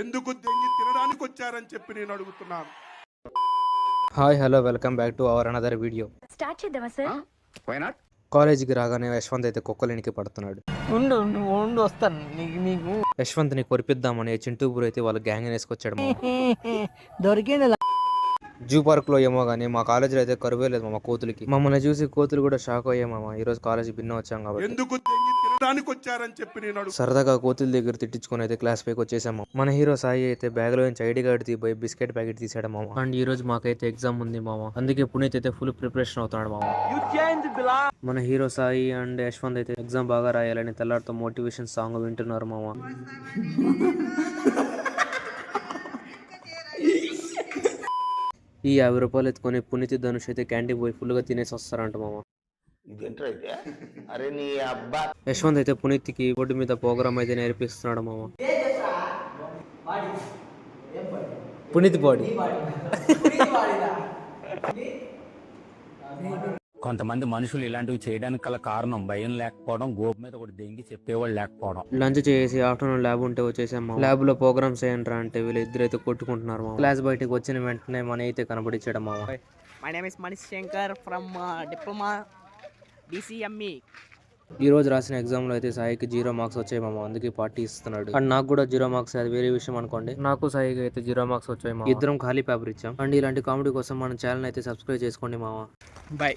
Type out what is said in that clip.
ఎందుకు దెంగి తినడానికి వచ్చారని చెప్పి నేను అడుగుతున్నాను. Hi hello welcome back to our another video. Start చేద్దామా సార్? కాలేజీకి రాగానే యశ్వంత్ అయితే కుక్కలినికి పడుతున్నాడు. ఉండు నువ్వు ఉండు వస్తాను నీకు యశ్వంత్ని కొరిపిద్దామని చింటూపూర్ అయితే వాళ్ళ గ్యాంగ్ వేసుకొచ్చాడు. దొరికింది. జూ పార్క్ లో ఏమో గానీ మా కాలేజీలో అయితే కరువే లేదు మా కోతులకి. మమ్మల్ని చూసి కోతులు కూడా షాక్ అయ్యామా. ఈ రోజు కాలేజీ భిన్న వచ్చాం కాబట్టి. ఎందుకు దెంగి తినడానికి వచ్చారని చెప్పి నేను అడుగు. సరదాగా కోతుల దగ్గర తిట్టించుకొని అయితే క్లాస్ పైకి వచ్చేసాము. మన హీరో సాయి అయితే బ్యాగ్ లో నుంచి ఐడి కార్డు తీపోయి బిస్కెట్ ప్యాకెట్ తీసాడు మామ. అండ్ ఈ రోజు మాకైతే ఎగ్జామ్ ఉంది మామ, అందుకే పునీత్ అయితే ఫుల్ ప్రిపరేషన్ అవుతున్నాడు మామ. మన హీరో సాయి అండ్ యశ్వంత్ అయితే ఎగ్జామ్ బాగా రాయాలని తెల్లారితో మోటివేషన్ సాంగ్ వింటున్నారు మామ. ఈ 50 రూపాయలు ఎత్తుకొని పునీత్ ధనుష్ అయితే క్యాంటీన్ పోయి ఫుల్ గా తినేసి వస్తారంట మామ. యశ్వంత్ అయితే పునీత్ కి బోర్డు మీద ప్రోగ్రామ్ అయితే నేర్పిస్తున్నాడు మామ. పునీత్ బాడీ కొంతమంది మనుషులు ఇలాంటివి చేయడానికి గల కారణం భయం లేకపోవడం, గోపు మీద ఒకటి దెంగి చెప్పేవాళ్ళు లేకపోవడం. లంచ్ చేసి ఆఫ్టర్నూన్ ల్యాబ్ ఉంటే వచ్చేసాము. ల్యాబ్ లో ప్రోగ్రామ్స్ ఏంట్రా అంటే వీళ్ళు ఇద్దరు అయితే కొట్టుకుంటున్నారు మామ. క్లాస్ బయటకు వచ్చిన వెంటనే మన అయితే కనబడిచ్చాడు మామ. My name is Manish Shankar from diploma BCME. ఈ రోజు రాసిన ఎగ్జామ్ లో అయితే సాయికి 0 మార్క్స్ వచ్చాయి మామ, అందుకే పార్టీ ఇస్తున్నాడు. అండ్ నాకు కూడా 0 మార్క్స్, అది వేరే విషయం అనుకోండి. నాకు సాయికి అయితే 0 మార్క్స్ వచ్చాయి మామ. ఇద్దరం ఖాళీ పేపర్ ఇచ్చాం. అండ్ ఇలాంటి కామెడీ కోసం మన ఛానల్ అయితే సబ్స్క్రైబ్ చేసుకోండి మామ. బాయ్.